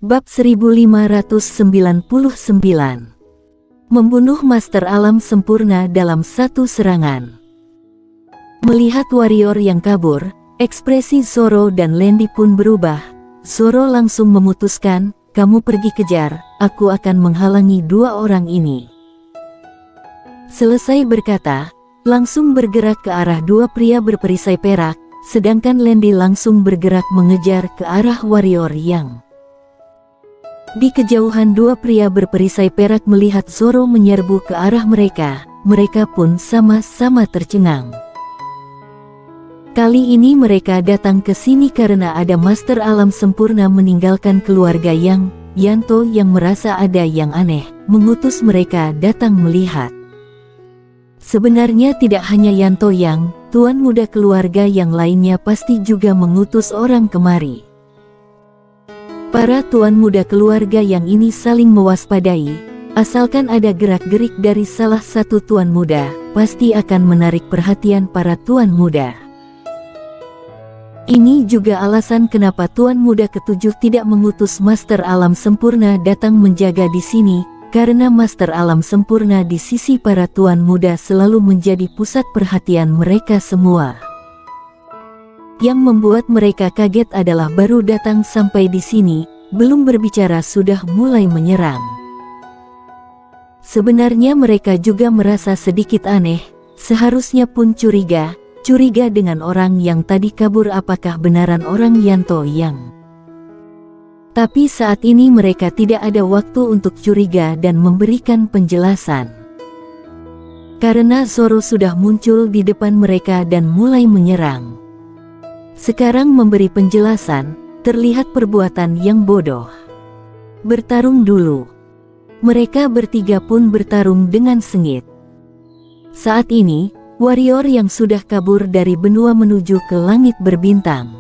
Bab 1599. Membunuh Master Alam Sempurna dalam satu serangan. Melihat warrior yang kabur, ekspresi Zoro dan Landy pun berubah. Zoro langsung memutuskan, "Kamu pergi kejar, aku akan menghalangi dua orang ini." Selesai berkata, langsung bergerak ke arah dua pria berperisai perak, sedangkan Landy langsung bergerak mengejar ke arah warrior yang di kejauhan. Dua pria berperisai perak melihat Zoro menyerbu ke arah mereka, mereka pun sama-sama tercengang. Kali ini mereka datang ke sini karena ada Master Alam Sempurna meninggalkan keluarga yang Yanto yang merasa ada yang aneh, mengutus mereka datang melihat. Sebenarnya tidak hanya Yanto yang, tuan muda keluarga yang lainnya pasti juga mengutus orang kemari. Para tuan muda keluarga yang ini saling mewaspadai, asalkan ada gerak-gerik dari salah satu tuan muda, pasti akan menarik perhatian para tuan muda. Ini juga alasan kenapa tuan muda ketujuh tidak mengutus Master Alam Sempurna datang menjaga di sini, karena Master Alam Sempurna di sisi para tuan muda selalu menjadi pusat perhatian mereka semua. Yang membuat mereka kaget adalah baru datang sampai di sini, belum berbicara sudah mulai menyerang. Sebenarnya mereka juga merasa sedikit aneh, seharusnya pun curiga dengan orang yang tadi kabur, apakah benaran orang Yanto yang. Tapi saat ini mereka tidak ada waktu untuk curiga dan memberikan penjelasan. Karena Zoro sudah muncul di depan mereka dan mulai menyerang. Sekarang memberi penjelasan, terlihat perbuatan yang bodoh. Bertarung dulu. Mereka bertiga pun bertarung dengan sengit. Saat ini, warrior yang sudah kabur dari benua menuju ke langit berbintang.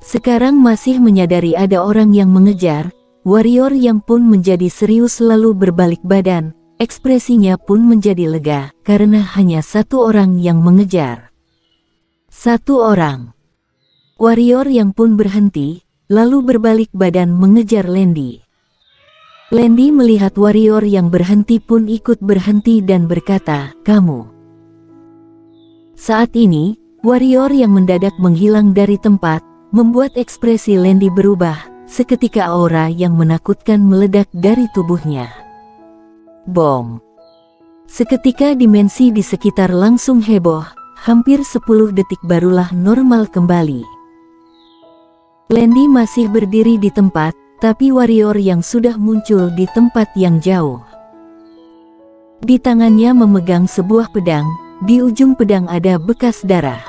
Sekarang masih menyadari ada orang yang mengejar, warrior yang pun menjadi serius lalu berbalik badan, ekspresinya pun menjadi lega, karena hanya satu orang yang mengejar. Satu orang. Warrior yang pun berhenti, lalu berbalik badan mengejar Landy. Landy melihat warrior yang berhenti pun ikut berhenti dan berkata, "Kamu." Saat ini, warrior yang mendadak menghilang dari tempat, membuat ekspresi Landy berubah, seketika aura yang menakutkan meledak dari tubuhnya. Bom. Seketika dimensi di sekitar langsung heboh. Hampir 10 detik barulah normal kembali. Landy masih berdiri di tempat, tapi warrior yang sudah muncul di tempat yang jauh. Di tangannya memegang sebuah pedang, di ujung pedang ada bekas darah.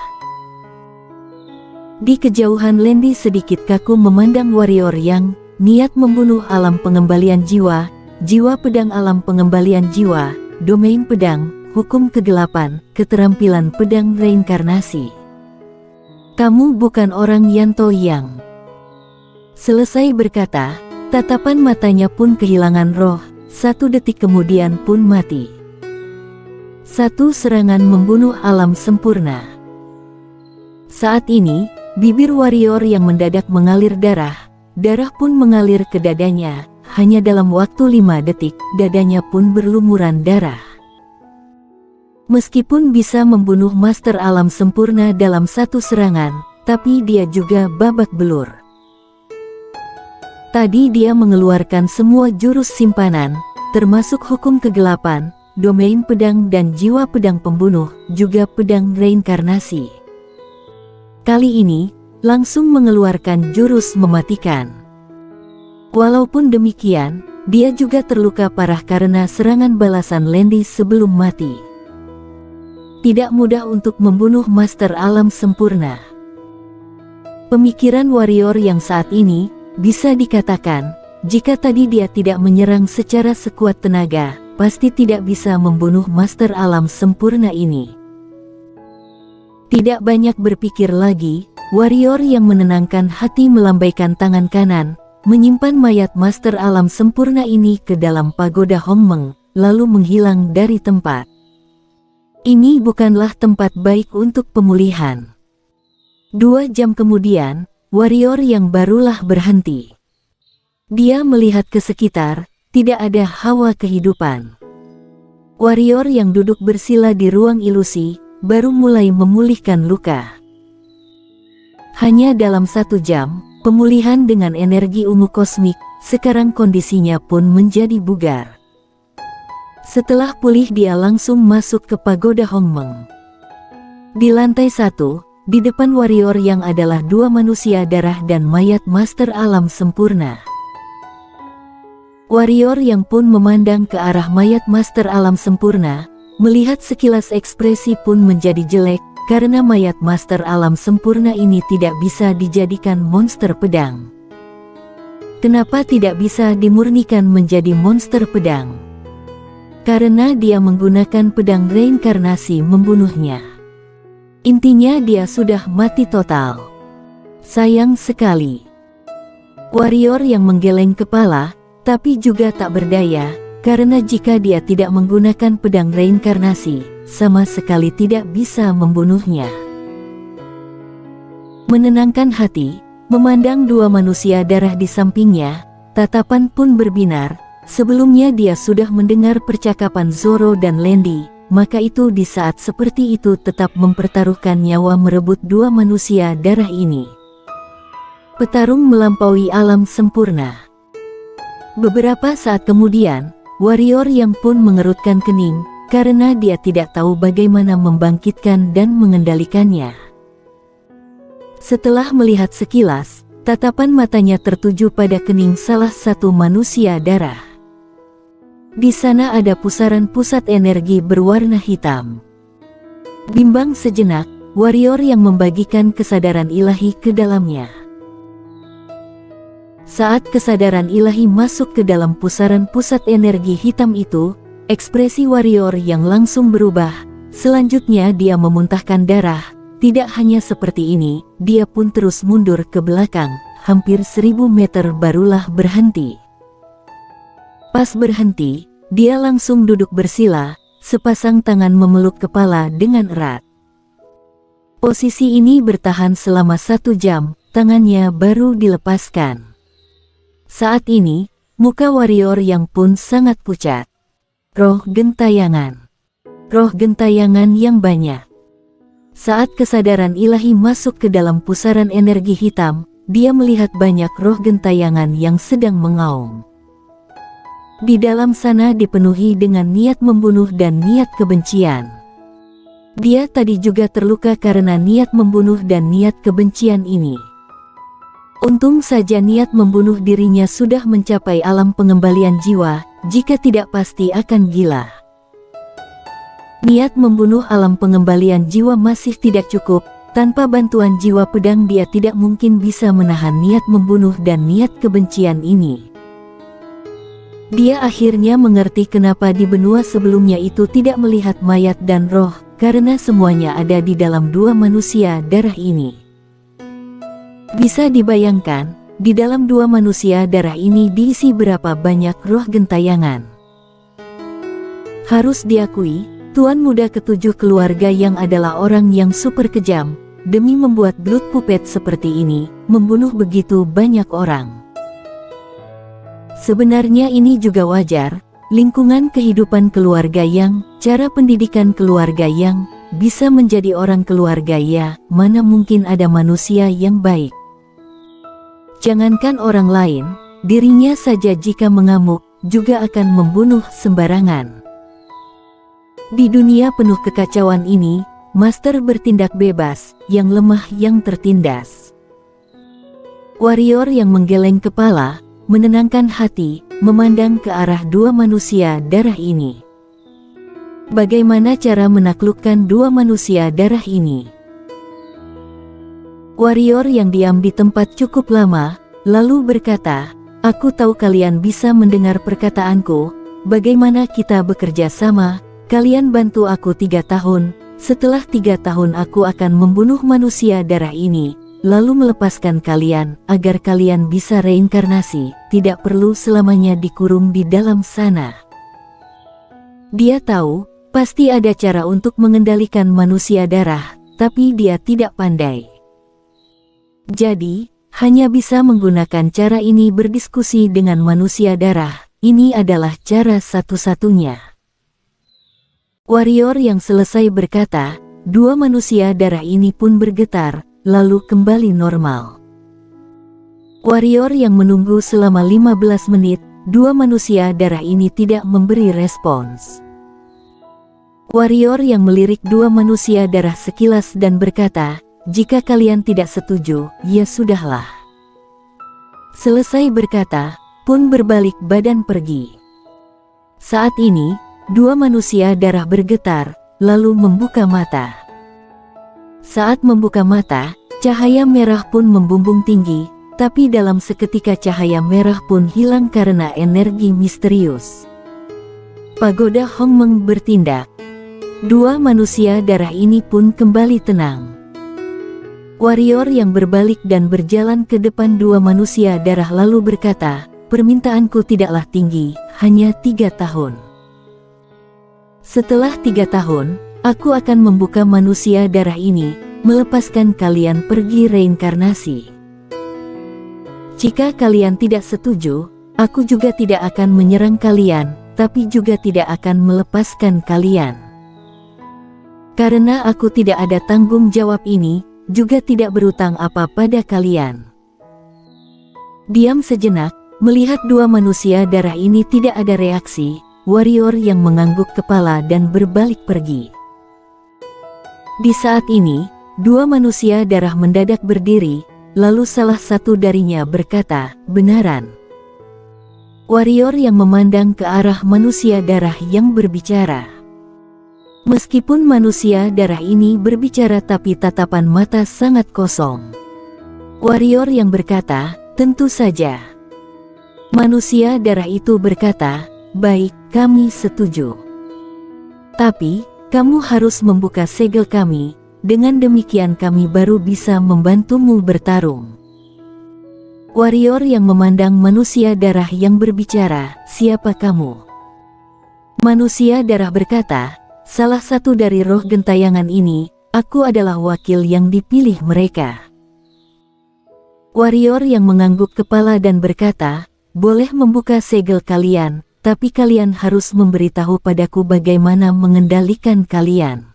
Di kejauhan Landy sedikit kaku memandang warrior yang niat membunuh alam pengembalian jiwa, jiwa pedang alam pengembalian jiwa, domain pedang, hukum kegelapan, keterampilan pedang reinkarnasi. Kamu bukan orang Yanto yang. Selesai berkata, tatapan matanya pun kehilangan roh, 1 detik kemudian pun mati. Satu serangan membunuh alam sempurna. Saat ini, bibir warrior yang mendadak mengalir darah, darah pun mengalir ke dadanya, hanya dalam waktu 5 detik, dadanya pun berlumuran darah. Meskipun bisa membunuh Master Alam Sempurna dalam satu serangan, tapi dia juga babak belur. Tadi dia mengeluarkan semua jurus simpanan, termasuk hukum kegelapan, domain pedang dan jiwa pedang pembunuh, juga pedang reinkarnasi. Kali ini, langsung mengeluarkan jurus mematikan. Walaupun demikian, dia juga terluka parah karena serangan balasan Landy sebelum mati. Tidak mudah untuk membunuh Master Alam Sempurna. Pemikiran warrior yang saat ini, bisa dikatakan, jika tadi dia tidak menyerang secara sekuat tenaga, pasti tidak bisa membunuh Master Alam Sempurna ini. Tidak banyak berpikir lagi, warrior yang menenangkan hati melambaikan tangan kanan, menyimpan mayat Master Alam Sempurna ini ke dalam pagoda Hongmeng, lalu menghilang dari tempat. Ini bukanlah tempat baik untuk pemulihan. 2 jam kemudian, warrior yang barulah berhenti. Dia melihat ke sekitar, tidak ada hawa kehidupan. Warrior yang duduk bersila di ruang ilusi, baru mulai memulihkan luka. Hanya dalam 1 jam, pemulihan dengan energi ungu kosmik, sekarang kondisinya pun menjadi bugar. Setelah pulih dia langsung masuk ke pagoda Hongmeng. Di lantai 1, di depan warrior yang adalah 2 manusia darah dan mayat master alam sempurna. Warrior yang pun memandang ke arah mayat master alam sempurna, melihat sekilas ekspresi pun menjadi jelek, karena mayat master alam sempurna ini tidak bisa dijadikan monster pedang. Kenapa tidak bisa dimurnikan menjadi monster pedang? Karena dia menggunakan pedang reinkarnasi membunuhnya. Intinya dia sudah mati total. Sayang sekali. Warrior yang menggeleng kepala, tapi juga tak berdaya, karena jika dia tidak menggunakan pedang reinkarnasi, sama sekali tidak bisa membunuhnya. Menenangkan hati, memandang 2 manusia darah di sampingnya, tatapan pun berbinar. Sebelumnya dia sudah mendengar percakapan Zoro dan Lendi, maka itu di saat seperti itu tetap mempertaruhkan nyawa merebut 2 manusia darah ini. Petarung melampaui alam sempurna. Beberapa saat kemudian, warrior yang pun mengerutkan kening, karena dia tidak tahu bagaimana membangkitkan dan mengendalikannya. Setelah melihat sekilas, tatapan matanya tertuju pada kening salah satu manusia darah. Di sana ada pusaran pusat energi berwarna hitam. Bimbang sejenak, warrior yang membagikan kesadaran ilahi ke dalamnya. Saat kesadaran ilahi masuk ke dalam pusaran pusat energi hitam itu, ekspresi warrior yang langsung berubah. Selanjutnya dia memuntahkan darah. Tidak hanya seperti ini, dia pun terus mundur ke belakang, hampir 1000 meter barulah berhenti. Pas berhenti, dia langsung duduk bersila, sepasang tangan memeluk kepala dengan erat. Posisi ini bertahan selama 1 jam, tangannya baru dilepaskan. Saat ini, muka warrior yang pun sangat pucat. Roh gentayangan. Roh gentayangan yang banyak. Saat kesadaran ilahi masuk ke dalam pusaran energi hitam, dia melihat banyak roh gentayangan yang sedang mengaum. Di dalam sana dipenuhi dengan niat membunuh dan niat kebencian. Dia tadi juga terluka karena niat membunuh dan niat kebencian ini. Untung saja niat membunuh dirinya sudah mencapai alam pengembalian jiwa, jika tidak pasti akan gila. Niat membunuh alam pengembalian jiwa masih tidak cukup, tanpa bantuan jiwa pedang dia tidak mungkin bisa menahan niat membunuh dan niat kebencian ini. Dia akhirnya mengerti kenapa di benua sebelumnya itu tidak melihat mayat dan roh, karena semuanya ada di dalam 2 manusia darah ini. Bisa dibayangkan, di dalam 2 manusia darah ini diisi berapa banyak roh gentayangan. Harus diakui, Tuan Muda ke-7 keluarga yang adalah orang yang super kejam, demi membuat blood puppet seperti ini, membunuh begitu banyak orang. Sebenarnya ini juga wajar, lingkungan kehidupan keluarga yang, cara pendidikan keluarga yang, bisa menjadi orang keluarga ya, mana mungkin ada manusia yang baik. Jangankan orang lain, dirinya saja jika mengamuk, juga akan membunuh sembarangan. Di dunia penuh kekacauan ini, Master bertindak bebas, yang lemah yang tertindas. Warrior yang menggeleng kepala, menenangkan hati, memandang ke arah 2 manusia darah ini. Bagaimana cara menaklukkan 2 manusia darah ini? Warrior yang diam di tempat cukup lama, lalu berkata, "Aku tahu kalian bisa mendengar perkataanku, bagaimana kita bekerja sama, kalian bantu aku 3 tahun, setelah 3 tahun aku akan membunuh manusia darah ini, lalu melepaskan kalian, agar kalian bisa reinkarnasi, tidak perlu selamanya dikurung di dalam sana." Dia tahu, pasti ada cara untuk mengendalikan manusia darah, tapi dia tidak pandai. Jadi, hanya bisa menggunakan cara ini berdiskusi dengan manusia darah. Ini adalah cara satu-satunya. Warrior yang selesai berkata, dua manusia darah ini pun bergetar, lalu kembali normal. Warrior yang menunggu selama 15 menit, dua manusia darah ini tidak memberi respons. Warrior yang melirik dua manusia darah sekilas dan berkata, jika kalian tidak setuju, ya sudahlah. Selesai berkata, pun berbalik badan pergi. Saat ini, dua manusia darah bergetar, lalu membuka mata. Saat membuka mata, cahaya merah pun membumbung tinggi, tapi dalam seketika cahaya merah pun hilang karena energi misterius. Pagoda Hongmeng bertindak. Dua manusia darah ini pun kembali tenang. Warrior yang berbalik dan berjalan ke depan dua manusia darah lalu berkata, permintaanku tidaklah tinggi, hanya 3 tahun. Setelah 3 tahun, aku akan membuka manusia darah ini, melepaskan kalian pergi reinkarnasi. Jika kalian tidak setuju, aku juga tidak akan menyerang kalian, tapi juga tidak akan melepaskan kalian. Karena aku tidak ada tanggung jawab ini, juga tidak berutang apa pada kalian. Diam sejenak, melihat dua manusia darah ini tidak ada reaksi, warrior yang mengangguk kepala dan berbalik pergi. Di saat ini, dua manusia darah mendadak berdiri, lalu salah satu darinya berkata, benaran. Warrior yang memandang ke arah manusia darah yang berbicara. Meskipun manusia darah ini berbicara tapi tatapan mata sangat kosong. Warrior yang berkata, tentu saja. Manusia darah itu berkata, baik, kami setuju. Tapi, kamu harus membuka segel kami, dengan demikian kami baru bisa membantumu bertarung. Warrior yang memandang manusia darah yang berbicara, siapa kamu? Manusia darah berkata, salah satu dari roh gentayangan ini, aku adalah wakil yang dipilih mereka. Warrior yang mengangguk kepala dan berkata, boleh membuka segel kalian, tapi kalian harus memberitahu padaku bagaimana mengendalikan kalian.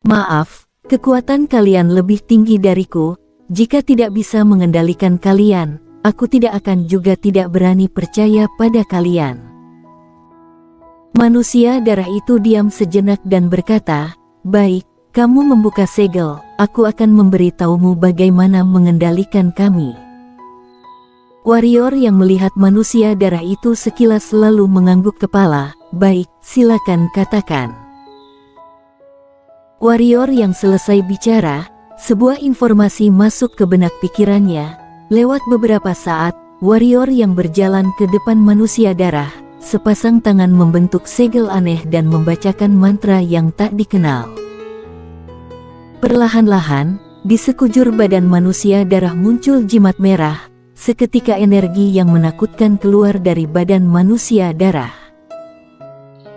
Maaf, kekuatan kalian lebih tinggi dariku, jika tidak bisa mengendalikan kalian, aku tidak akan juga tidak berani percaya pada kalian. Manusia darah itu diam sejenak dan berkata, baik, kamu membuka segel, aku akan memberitahumu bagaimana mengendalikan kami. Warrior yang melihat manusia darah itu sekilas lalu mengangguk kepala, baik, silakan katakan. Warrior yang selesai bicara, sebuah informasi masuk ke benak pikirannya. Lewat beberapa saat, warrior yang berjalan ke depan manusia darah, sepasang tangan membentuk segel aneh dan membacakan mantra yang tak dikenal. Perlahan-lahan, di sekujur badan manusia darah muncul jimat merah, seketika energi yang menakutkan keluar dari badan manusia darah.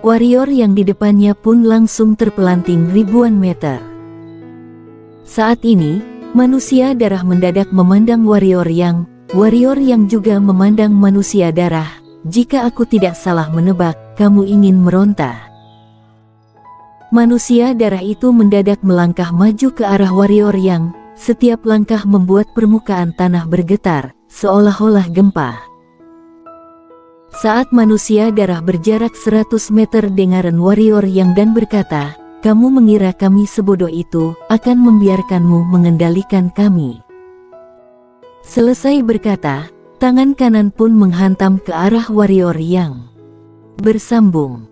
Warrior yang di depannya pun langsung terpelanting ribuan meter. Saat ini, manusia darah mendadak memandang warrior yang juga memandang manusia darah. Jika aku tidak salah menebak, kamu ingin meronta. Manusia darah itu mendadak melangkah maju ke arah warrior yang, setiap langkah membuat permukaan tanah bergetar, seolah-olah gempa. Saat manusia darah berjarak 100 meter dengaran warrior yang dan berkata, kamu mengira kami sebodoh itu, akan membiarkanmu mengendalikan kami. Selesai berkata, tangan kanan pun menghantam ke arah warrior yang bersambung.